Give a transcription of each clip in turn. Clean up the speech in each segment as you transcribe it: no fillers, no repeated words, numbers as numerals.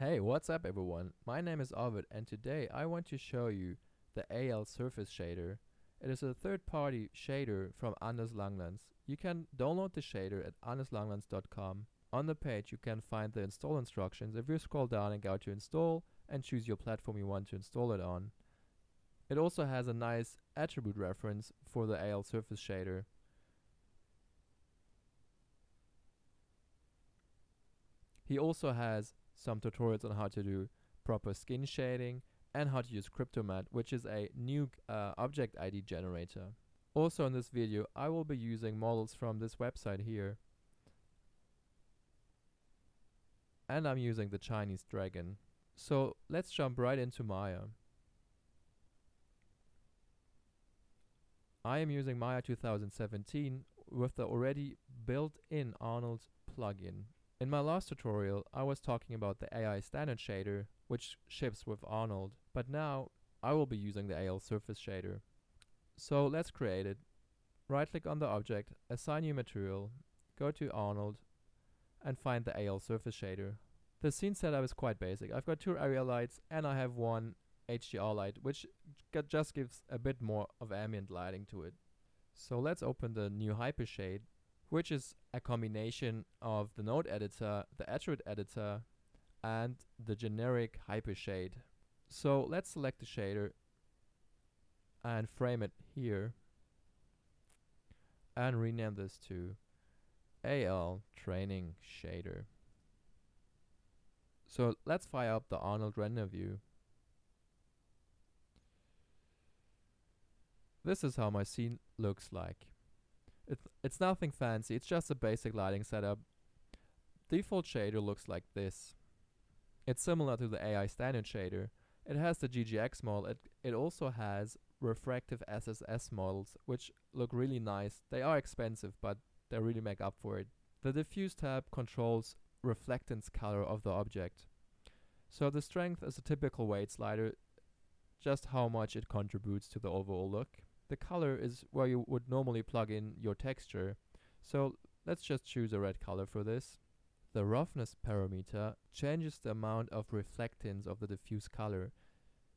Hey, what's up everyone? My name is Arvid and today I want to show you the alSurface shader. It is a third-party shader from Anders Langlands. You can download the shader at anderslanglands.com. On the page you can find the install instructions. If you scroll down and go to install and choose your platform you want to install it on. It also has a nice attribute reference for the alSurface shader. He also has some tutorials on how to do proper skin shading and how to use CryptoMatte, which is a new object ID generator. Also in this video I will be using models from this website here. And I'm using the Chinese dragon. So let's jump right into Maya. I am using Maya 2017 with the already built-in Arnold plugin. In my last tutorial, I was talking about the aiStandard shader, which ships with Arnold, but now I will be using the alSurface shader. So let's create it. Right-click on the object, assign new material, go to Arnold, and find the alSurface shader. The scene setup is quite basic. I've got two area lights and I have one HDR light, which just gives a bit more of ambient lighting to it. So let's open the new Hypershade, which is a combination of the node editor, the attribute editor, and the generic Hypershade. So let's select the shader and frame it here and rename this to AL Training Shader. So let's fire up the Arnold render view. This is how my scene looks like. It's nothing fancy, it's just a basic lighting setup. Default shader looks like this. It's similar to the aiStandard shader. It has the GGX model. It also has refractive SSS models, which look really nice. They are expensive, but they really make up for it. The diffuse tab controls reflectance color of the object. So the strength is a typical weight slider, just how much it contributes to the overall look. The color is where you would normally plug in your texture. So let's just choose a red color for this. The roughness parameter changes the amount of reflectance of the diffuse color.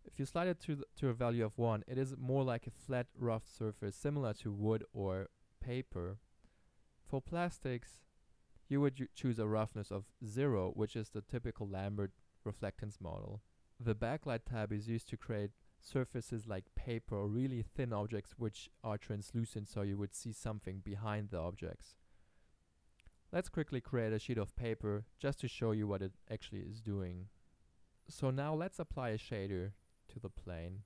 If you slide it to a value of 1, it is more like a flat rough surface similar to wood or paper. For plastics, you would choose a roughness of 0, which is the typical Lambert reflectance model. The backlight tab is used to create surfaces like paper or really thin objects which are translucent, so you would see something behind the objects. Let's quickly create a sheet of paper just to show you what it actually is doing. So now let's apply a shader to the plane,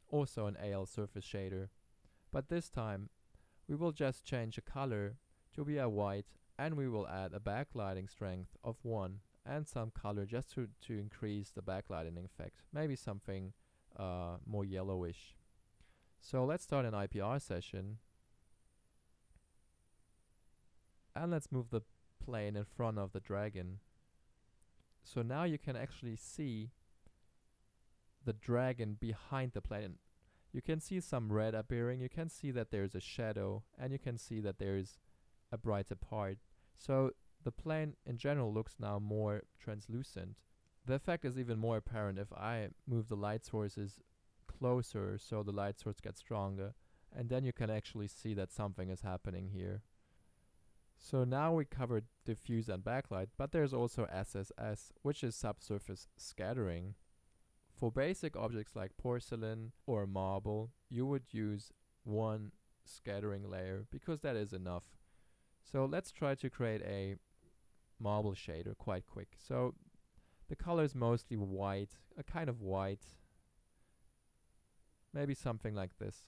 also an alSurface shader, but this time we will just change the color to be a white and we will add a backlighting strength of 1 and some color just to increase the backlighting effect, maybe something more yellowish. So let's start an IPR session and let's move the plane in front of the dragon. So now you can actually see the dragon behind the plane. You can see some red appearing, you can see that there's a shadow, and you can see that there's a brighter part. So the plane in general looks now more translucent. The effect is even more apparent if I move the light sources closer so the light source gets stronger, and then you can actually see that something is happening here. So now we covered diffuse and backlight, but there's also SSS, which is subsurface scattering. For basic objects like porcelain or marble, you would use one scattering layer because that is enough. So let's try to create a marble shader quite quick. So the color is mostly white, a kind of white, maybe something like this.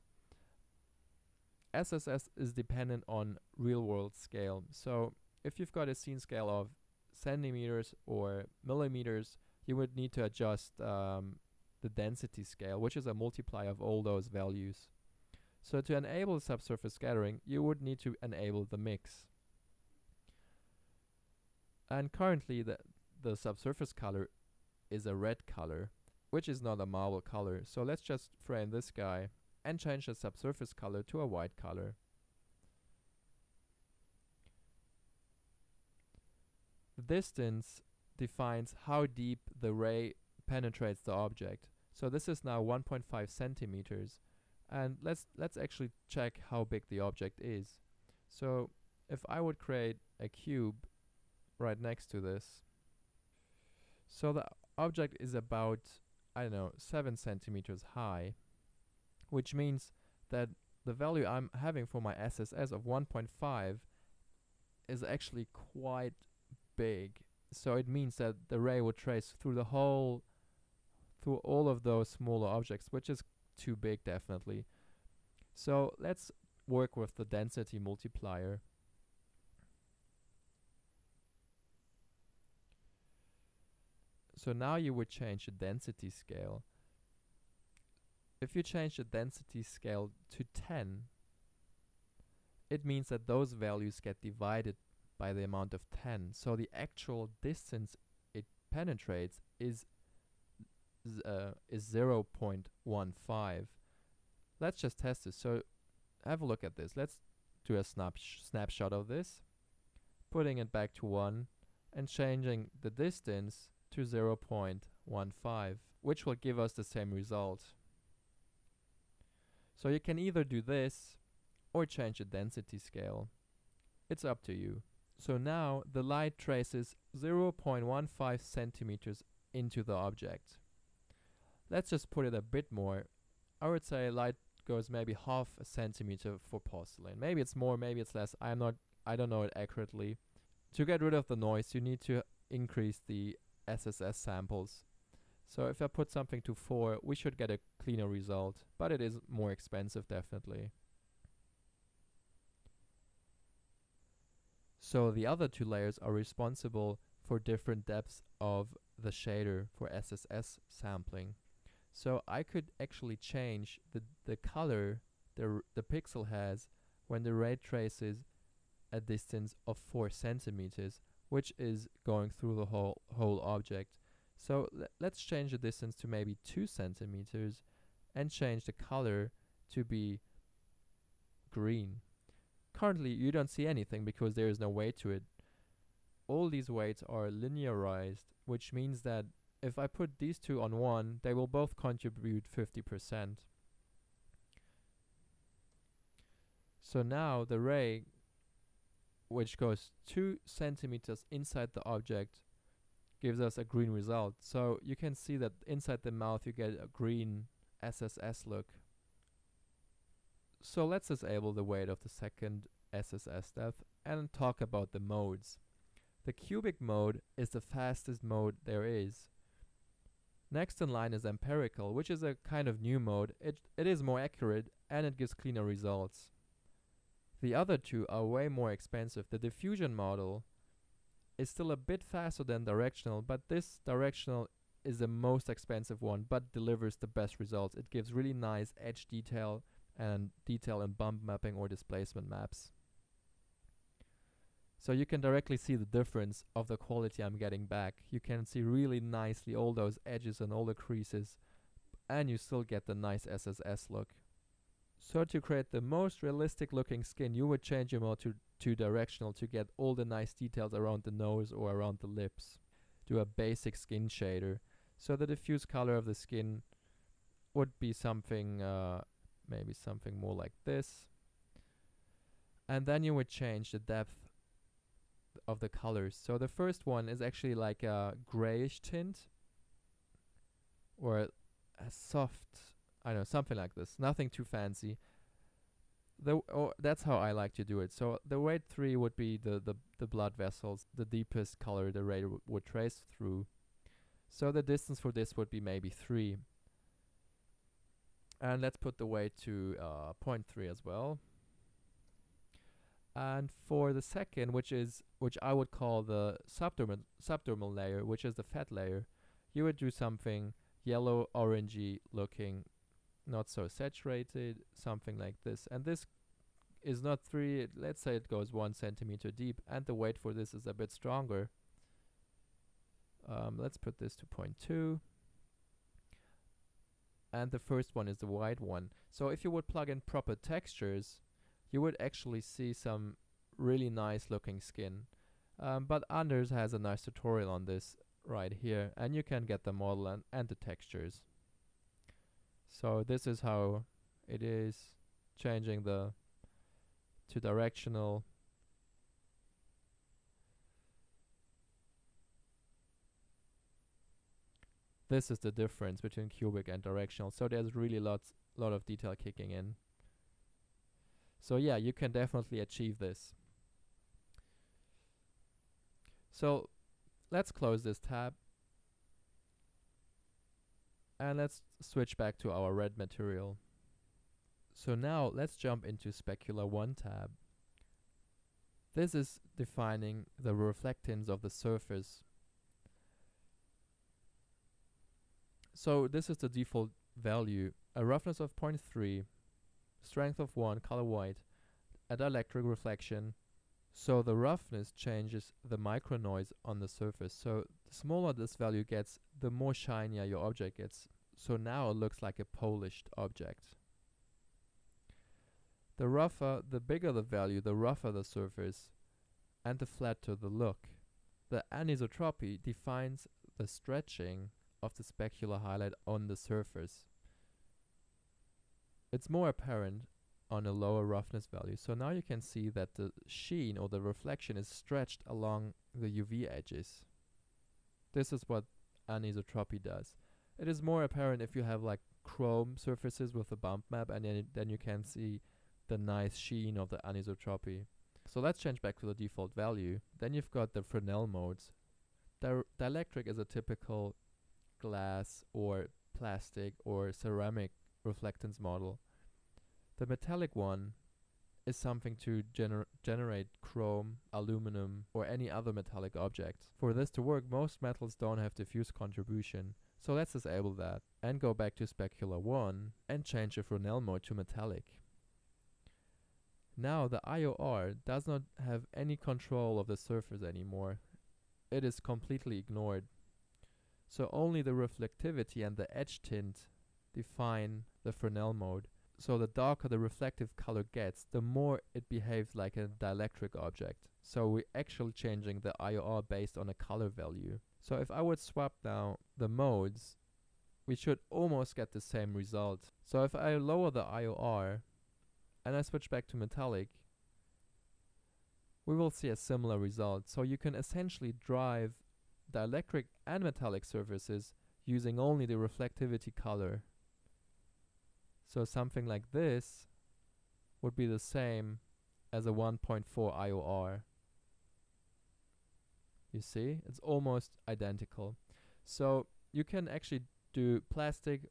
SSS is dependent on real-world scale. So if you've got a scene scale of centimeters or millimeters, you would need to adjust the density scale, which is a multiplier of all those values. So to enable subsurface scattering, you would need to enable the mix. And currently the subsurface color is a red color, which is not a marble color. So let's just frame this guy and change the subsurface color to a white color. The distance defines how deep the ray penetrates the object. So this is now 1.5 centimeters, and let's actually check how big the object is. So if I would create a cube right next to this, so the object is about, I don't know, 7 centimeters high, which means that the value I'm having for my SSS of 1.5 is actually quite big. So it means that the ray will trace through all of those smaller objects, which is too big definitely. So let's work with the density multiplier. So now you would change the density scale. If you change the density scale to 10, it means that those values get divided by the amount of 10. So the actual distance it penetrates is 0.15. Let's just test this. So have a look at this. Let's do a snapshot of this, putting it back to 1 and changing the distance to 0.15, which will give us the same result. So you can either do this or change the density scale. It's up to you. So now the light traces 0.15 centimeters into the object. Let's just put it a bit more. I would say light goes maybe half a centimeter for porcelain. Maybe it's more, maybe it's less. I don't know it accurately. To get rid of the noise, you need to increase the SSS samples. So if I put something to 4, we should get a cleaner result, but it is more expensive definitely. So the other two layers are responsible for different depths of the shader for SSS sampling. So I could actually change the color the pixel has when the ray traces a distance of 4 centimeters, which is going through the whole object. So let's change the distance to maybe 2 centimeters and change the color to be green. Currently you don't see anything because there is no weight to it. All these weights are linearized, which means that if I put these two on one, they will both contribute 50%. So now the ray, which goes 2 centimeters inside the object, gives us a green result. So you can see that inside the mouth you get a green SSS look. So let's disable the weight of the second SSS depth and talk about the modes. The cubic mode is the fastest mode there is. Next in line is empirical, which is a kind of new mode. It is more accurate and it gives cleaner results. The other two are way more expensive. The diffusion model is still a bit faster than directional, but this directional is the most expensive one, but delivers the best results. It gives really nice edge detail and detail in bump mapping or displacement maps. So you can directly see the difference of the quality I'm getting back. You can see really nicely all those edges and all the creases, and you still get the nice SSS look. So to create the most realistic looking skin, you would change your mode to directional to get all the nice details around the nose or around the lips. Do a basic skin shader. So the diffuse color of the skin would be something, maybe something more like this. And then you would change the depth of the colors. So the first one is actually like a grayish tint or a soft, I don't know, something like this. Nothing too fancy. That's how I like to do it. So the weight 3 would be the blood vessels, the deepest color the ray would trace through. So the distance for this would be maybe 3. And let's put the weight to 0.3 as well. And for the second, which I would call the subdermal layer, which is the fat layer, you would do something yellow, orangey looking, not so saturated, something like this. And this is not 3, let's say it goes 1 centimeter deep, and the weight for this is a bit stronger. Let's put this to 0.2. And the first one is the white one. So if you would plug in proper textures, you would actually see some really nice looking skin. But Anders has a nice tutorial on this. right here, and you can get the model and the textures. So this is how it is, changing the to directional. This is the difference between cubic and directional. So there's really lot of detail kicking in. So yeah, you can definitely achieve this. So let's close this tab. And let's switch back to our red material. So now let's jump into Specular 1 tab. This is defining the reflectance of the surface. So this is the default value, a roughness of 0.3, strength of 1, color white, a dielectric reflection. So the roughness changes the micro noise on the surface. So the smaller this value gets, the more shinier your object gets. So now it looks like a polished object. The bigger the value, the rougher the surface, and the flatter the look. The anisotropy defines the stretching of the specular highlight on the surface. It's more apparent on a lower roughness value. So now you can see that the sheen or the reflection is stretched along the UV edges. This is what anisotropy does. It is more apparent if you have like chrome surfaces with a bump map, and then you can see the nice sheen of the anisotropy. So let's change back to the default value. Then you've got the Fresnel modes. Dielectric is a typical glass or plastic or ceramic reflectance model. The metallic one is something to generate chrome, aluminum, or any other metallic object. For this to work, most metals don't have diffuse contribution. So let's disable that and go back to Specular 1 and change the Fresnel mode to metallic. Now the IOR does not have any control of the surface anymore. It is completely ignored. So only the reflectivity and the edge tint define the Fresnel mode. So the darker the reflective color gets, the more it behaves like a dielectric object. So we're actually changing the IOR based on a color value. So if I would swap now the modes, we should almost get the same result. So if I lower the IOR and I switch back to metallic, we will see a similar result. So you can essentially drive dielectric and metallic surfaces using only the reflectivity color. So something like this would be the same as a 1.4 IOR. You see, it's almost identical. So you can actually do plastic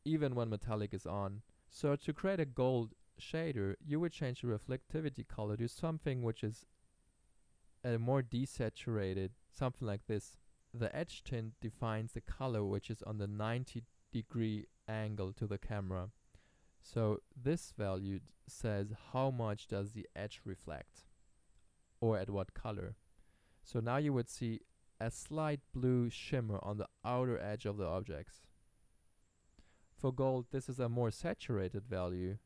even when metallic is on. So to create a gold shader, you would change the reflectivity color to something which is a more desaturated, something like this. The edge tint defines the color which is on the 90-degree angle to the camera. So this value says how much does the edge reflect, or at what color. So now you would see a slight blue shimmer on the outer edge of the objects. For gold, this is a more saturated value,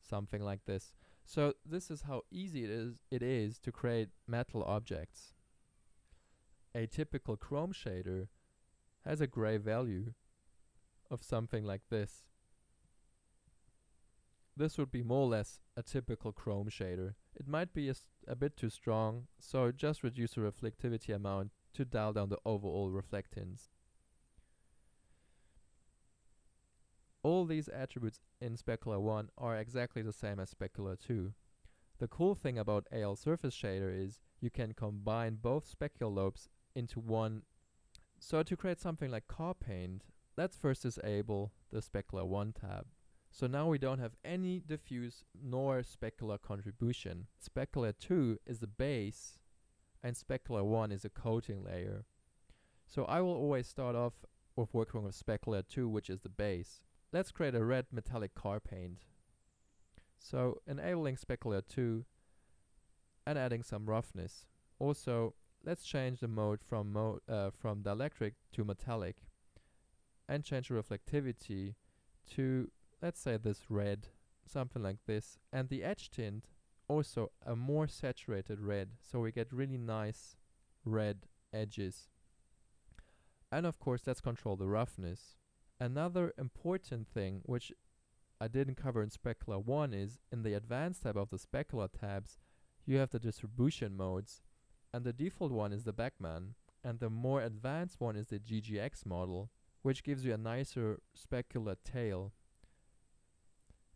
something like this. So this is how easy it is to create metal objects. A typical chrome shader has a gray value of something like this. This would be more or less a typical chrome shader. It might be a bit too strong, so just reduce the reflectivity amount to dial down the overall reflectance. All these attributes in Specular 1 are exactly the same as Specular 2. The cool thing about alSurface shader is you can combine both specular lobes into one. So to create something like car paint, let's first disable the Specular 1 tab. So now we don't have any diffuse nor specular contribution. Specular 2 is the base and Specular 1 is a coating layer. So I will always start off with working with Specular 2, which is the base. Let's create a red metallic car paint. So enabling Specular 2 and adding some roughness. Also, let's change the mode from dielectric to metallic and change the reflectivity to, let's say, this red, something like this. And the edge tint also a more saturated red, so we get really nice red edges. And of course, let's control the roughness. Another important thing which I didn't cover in Specular 1 is in the Advanced tab of the Specular tabs, you have the distribution modes, and the default one is the Beckman, and the more advanced one is the GGX model, which gives you a nicer specular tail.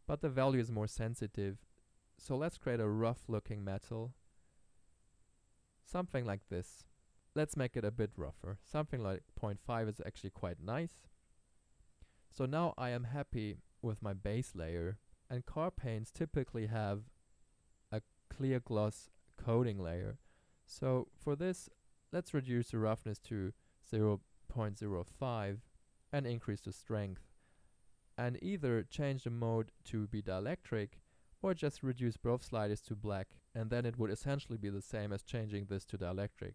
But the value is more sensitive, so let's create a rough looking metal. Something like this. Let's make it a bit rougher. Something like 0.5 is actually quite nice. So now I am happy with my base layer, and car paints typically have a clear gloss coating layer. So for this, let's reduce the roughness to 0.05 and increase the strength, and either change the mode to be dielectric or just reduce both sliders to black, and then it would essentially be the same as changing this to dielectric.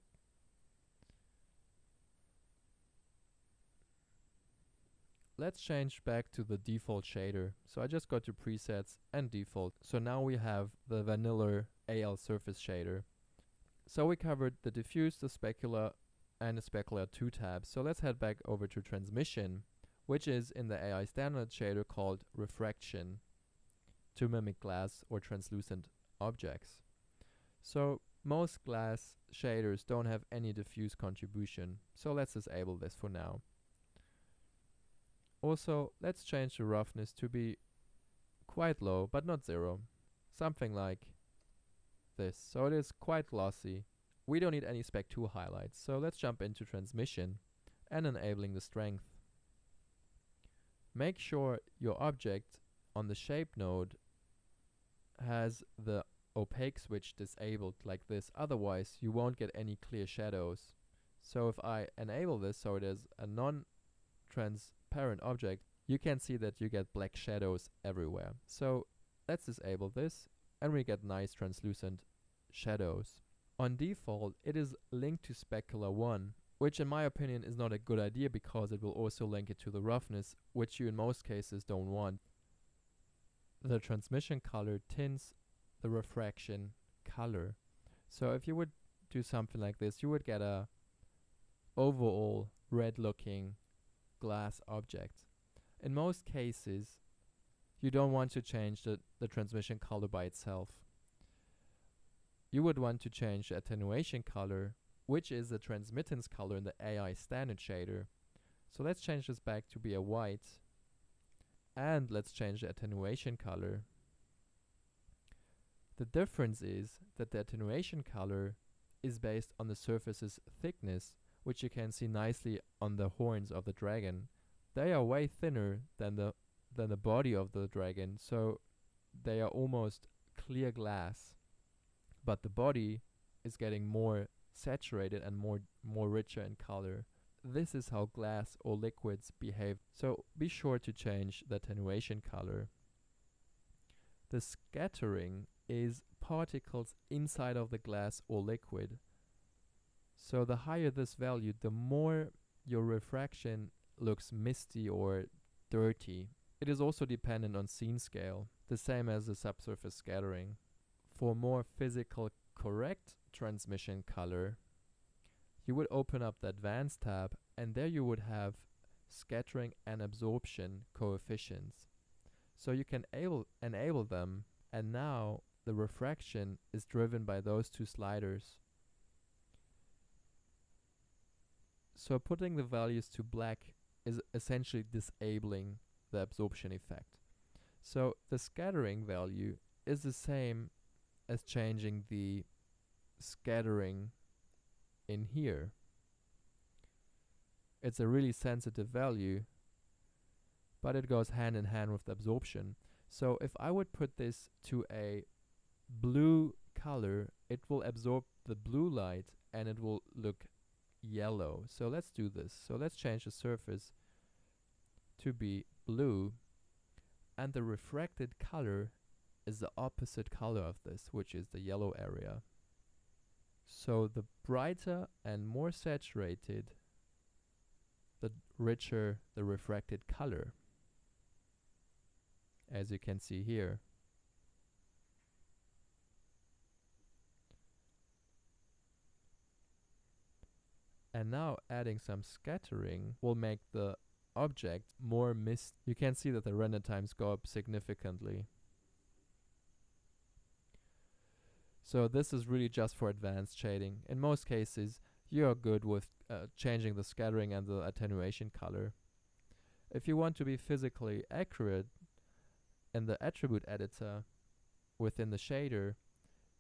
Let's change back to the default shader. So I just go to presets and default. So now we have the vanilla alSurface shader. So we covered the diffuse, the specular, and the specular 2 tabs. So let's head back over to transmission, which is in the aiStandard shader called refraction, to mimic glass or translucent objects. So most glass shaders don't have any diffuse contribution. So let's disable this for now. Also, let's change the roughness to be quite low, but not 0. Something like this. So it is quite glossy. We don't need any Spec 2 highlights. So let's jump into transmission and enabling the strength. Make sure your object on the shape node has the opaque switch disabled like this. Otherwise, you won't get any clear shadows. So if I enable this so it is a non-transparent object, you can see that you get black shadows everywhere. So let's disable this and we get nice translucent shadows. On default, it is linked to Specular 1, which in my opinion is not a good idea because it will also link it to the roughness, which you in most cases don't want. The transmission color tints the refraction color. So if you would do something like this, you would get a overall red looking glass object. In most cases, you don't want to change the transmission color by itself. You would want to change the attenuation color, which is the transmittance color in the aiStandard shader. So let's change this back to be a white, and let's change the attenuation color. The difference is that the attenuation color is based on the surface's thickness, which you can see nicely on the horns of the dragon. They are way thinner than the body of the dragon, so they are almost clear glass. But the body is getting more saturated and more richer in color. This is how glass or liquids behave, so be sure to change the attenuation color. The scattering is particles inside of the glass or liquid. So the higher this value, the more your refraction looks misty or dirty. It is also dependent on scene scale, the same as the subsurface scattering. For more physical correct transmission color, you would open up the Advanced tab, and there you would have scattering and absorption coefficients. So you can enable them, and now the refraction is driven by those two sliders. So putting the values to black is essentially disabling the absorption effect. So the scattering value is the same as changing the scattering in here. It's a really sensitive value, but it goes hand in hand with the absorption. So if I would put this to a blue color, it will absorb the blue light and it will look yellow. So let's do this. So let's change the surface to be blue, and the refracted color is the opposite color of this, which is the yellow area. So the brighter and more saturated, the richer the refracted color, as you can see here. And now adding some scattering will make the object more mist. You can see that the render times go up significantly. So this is really just for advanced shading. In most cases, you are good with changing the scattering and the attenuation color. If you want to be physically accurate in the attribute editor within the shader,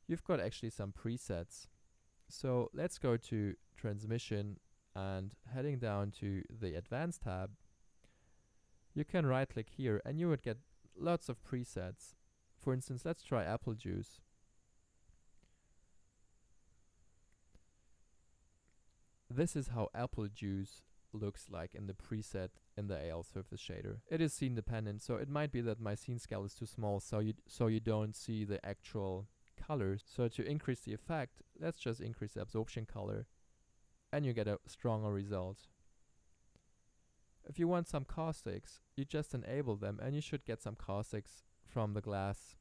you've got actually some presets. So let's go to transmission, and heading down to the advanced tab, you can right click here and you would get lots of presets. For instance, let's try apple juice. This is how apple juice looks like in the preset in the alSurface shader. It is scene dependent, so it might be that my scene scale is too small, so you don't see the actual colors. So to increase the effect, let's just increase the absorption color and you get a stronger result. If you want some caustics, you just enable them and you should get some caustics from the glass.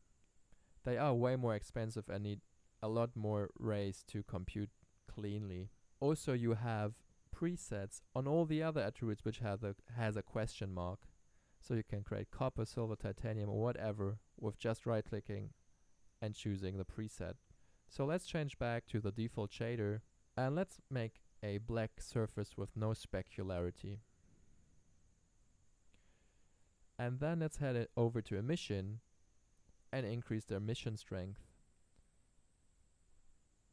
They are way more expensive and need a lot more rays to compute cleanly. Also, you have presets on all the other attributes which has a question mark. So you can create copper, silver, titanium or whatever with just right clicking and choosing the preset. So let's change back to the default shader and let's make a black surface with no specularity. And then let's head it over to emission and increase the emission strength.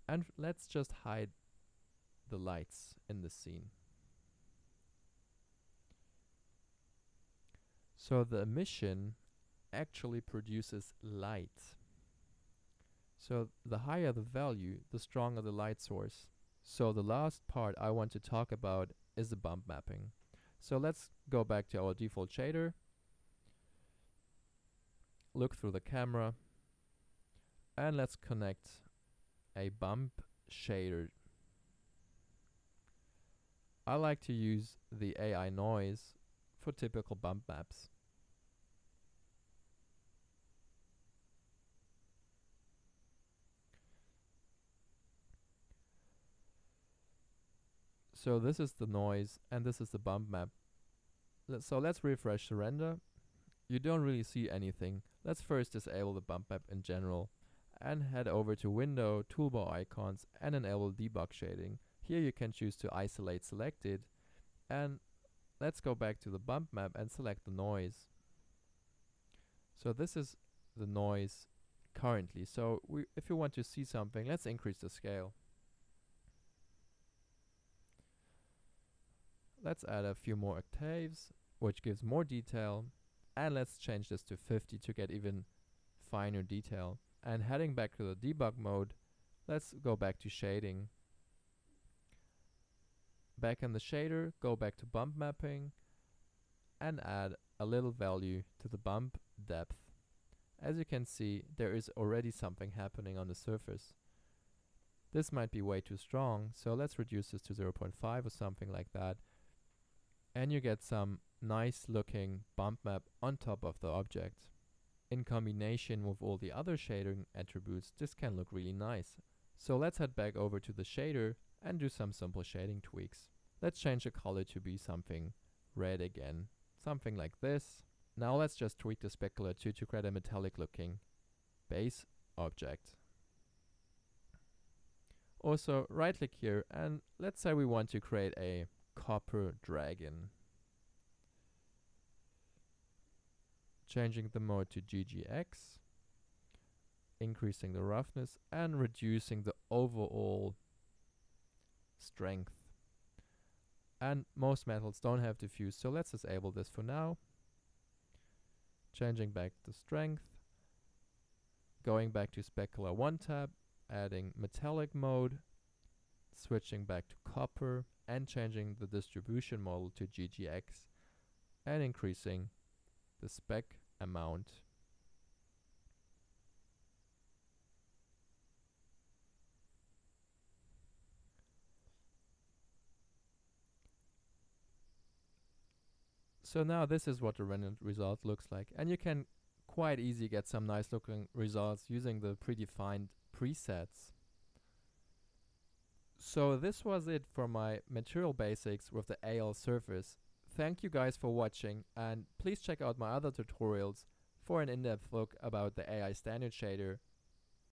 And let's just hide the lights in the scene. So the emission actually produces light. So the higher the value, the stronger the light source. So the last part I want to talk about is the bump mapping. So let's go back to our default shader, look through the camera, and let's connect a bump shader. I like to use the AI noise for typical bump maps. So this is the noise and this is the bump map. So let's refresh the render. You don't really see anything. Let's first disable the bump map in general and head over to Window, Toolbar Icons and enable debug shading. Here you can choose to isolate selected, and let's go back to the bump map and select the noise. So this is the noise currently. So if you want to see something, let's increase the scale. Let's add a few more octaves, which gives more detail, and let's change this to 50 to get even finer detail. And heading back to the debug mode, let's go back to shading. Back in the shader, go back to bump mapping and add a little value to the bump depth. As you can see, there is already something happening on the surface. This might be way too strong, so let's reduce this to 0.5 or something like that. And you get some nice looking bump map on top of the object. In combination with all the other shading attributes, this can look really nice. So let's head back over to the shader and do some simple shading tweaks. Let's change the color to be something red again, something like this. Now let's just tweak the specular to create a metallic looking base object. Also right click here and let's say we want to create a copper dragon. Changing the mode to GGX, increasing the roughness and reducing the overall strength. And most metals don't have diffuse, so let's disable this for now. Changing back the strength, going back to specular 1 tab, adding metallic mode, switching back to copper and changing the distribution model to GGX and increasing the spec amount. So now this is what the rendered result looks like, and you can quite easily get some nice looking results using the predefined presets. So this was it for my material basics with the alSurface. Thank you guys for watching, and please check out my other tutorials for an in-depth look about the aiStandard shader